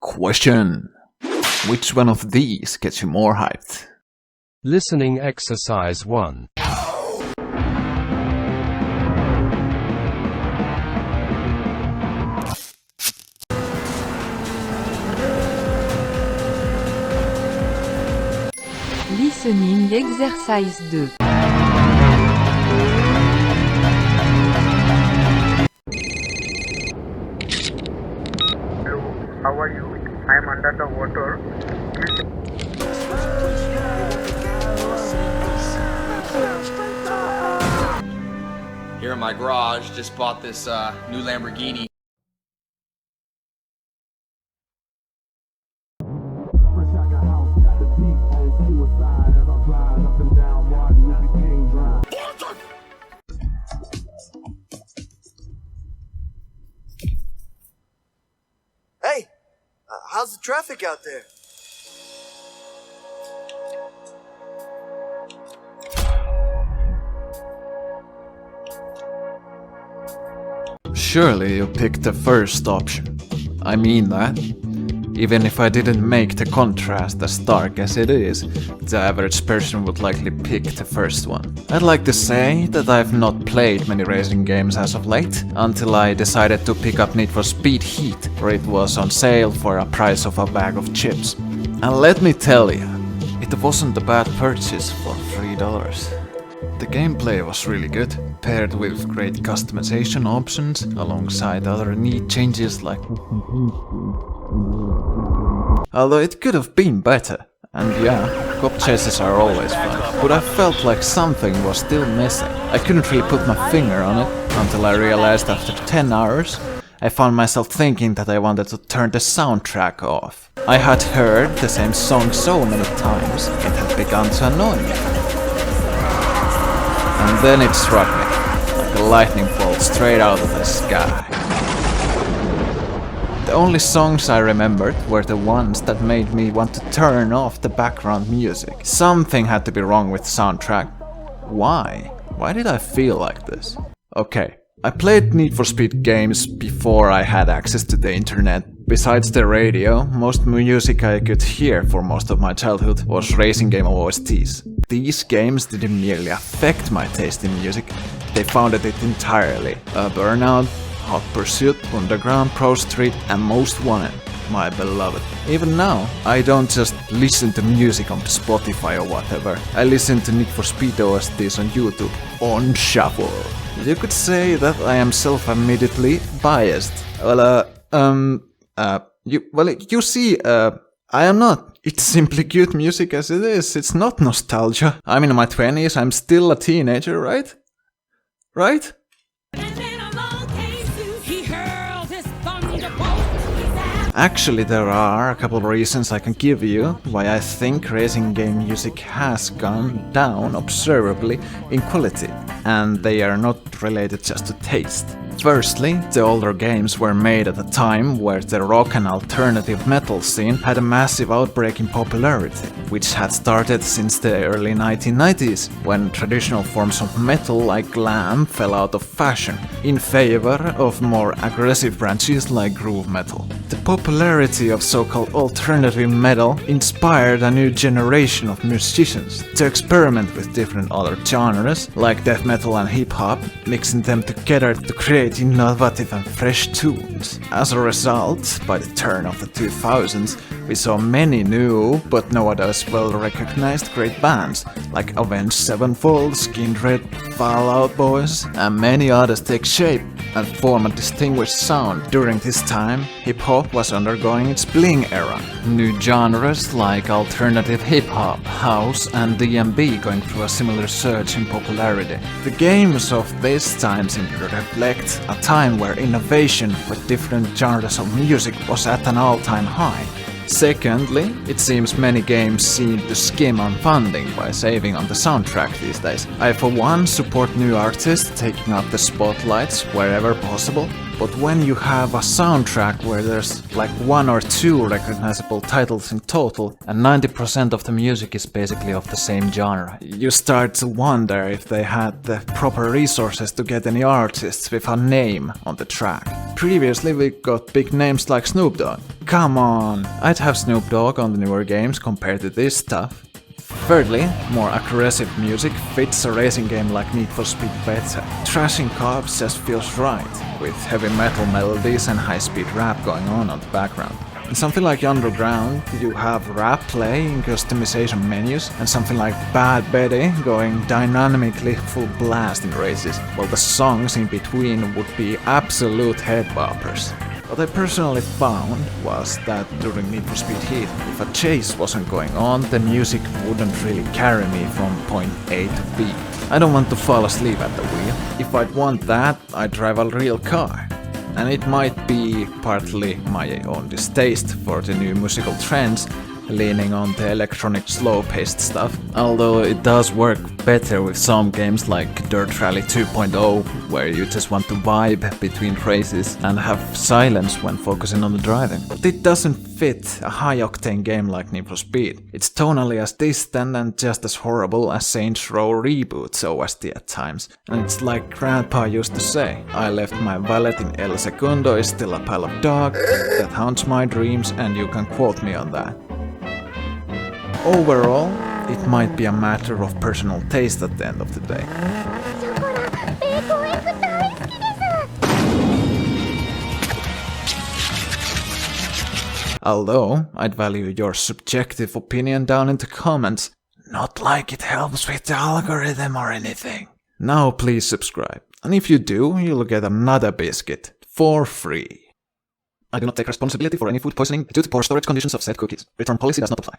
Question: which one of these gets you more hyped? Listening exercise 1. Listening exercise 2. Hello, how are you? I am under the water. Here in my garage, just bought this new Lamborghini. Hey, how's the traffic out there? Surely you picked the first option. I mean that. Even if I didn't make the contrast as stark as it is, the average person would likely pick the first one. I'd like to say that I've not played many racing games as of late, until I decided to pick up Need for Speed Heat, where it was on sale for a price of a bag of chips. And let me tell you, it wasn't a bad purchase for $3. The gameplay was really good, paired with great customization options, alongside other neat changes like... Although it could have been better. And yeah, cop chases are always fun, but I felt like something was still missing. I couldn't really put my finger on it, until I realized after 10 hours, I found myself thinking that I wanted to turn the soundtrack off. I had heard the same song so many times, it had begun to annoy me. And then it struck me, like a lightning bolt straight out of the sky. The only songs I remembered were the ones that made me want to turn off the background music. Something had to be wrong with the soundtrack. Why? Why did I feel like this? Okay, I played Need for Speed games before I had access to the internet. Besides the radio, most music I could hear for most of my childhood was racing game OSTs. These games didn't merely affect my taste in music, they founded it entirely. Burnout, Hot Pursuit, Underground, Pro Street, and Most Wanted, my beloved. Even now, I don't just listen to music on Spotify or whatever. I listen to Need for Speed OSTs on YouTube, on shuffle. You could say that I am self-admittedly biased. You see, I am not. It's simply good music as it is. It's not nostalgia. I'm in my 20s, I'm still a teenager, right? Right? Actually, there are a couple of reasons I can give you why I think racing game music has gone down observably in quality, and they are not related just to taste. Firstly, the older games were made at a time where the rock and alternative metal scene had a massive outbreak in popularity, which had started since the early 1990s, when traditional forms of metal like glam fell out of fashion, in favor of more aggressive branches like groove metal. The popularity of so-called alternative metal inspired a new generation of musicians to experiment with different other genres, like death metal and hip-hop, mixing them together to create innovative and fresh tunes. As a result, by the turn of the 2000s, we saw many new, but nowadays well-recognized great bands, like Avenged Sevenfold, Skindred, Fall Out Boys, and many others take shape and form a distinguished sound. During this time, hip-hop was undergoing its bling era. New genres like alternative hip-hop, house, and D&B going through a similar surge in popularity. The games of this time seem to reflect a time where innovation with different genres of music was at an all-time high. Secondly, it seems many games seem to skim on funding by saving on the soundtrack these days. I for one support new artists taking up the spotlights wherever possible, but when you have a soundtrack where there's like 1 or 2 recognizable titles in total and 90% of the music is basically of the same genre, you start to wonder if they had the proper resources to get any artists with a name on the track. Previously we got big names like Snoop Dogg, come on! I'd have Snoop Dogg on the newer games compared to this stuff. Thirdly, more aggressive music fits a racing game like Need for Speed better. Trashing cops just feels right, with heavy metal melodies and high-speed rap going on the background. In something like Underground, you have rap play in customization menus, and something like Bad Betty going dynamically full blast in races, while the songs in between would be absolute head boppers. What I personally found was that during Need for Speed Heat, if a chase wasn't going on, the music wouldn't really carry me from point A to B. I don't want to fall asleep at the wheel. If I'd want that, I'd drive a real car. And it might be partly my own distaste for the new musical trends, leaning on the electronic slow-paced stuff, although it does work better with some games like Dirt Rally 2.0, where you just want to vibe between races and have silence when focusing on the driving. But it doesn't fit a high-octane game like Need for Speed. It's tonally as distant and just as horrible as Saints Row Reboot's OST at times, and it's like Grandpa used to say, I left my wallet in El Segundo is still a pile of dog that haunts my dreams, and you can quote me on that. Overall, it might be a matter of personal taste at the end of the day. Although, I'd value your subjective opinion down in the comments. Not like it helps with the algorithm or anything. Now please subscribe, and if you do, you'll get another biscuit for free. I do not take responsibility for any food poisoning due to poor storage conditions of said cookies. Return policy does not apply.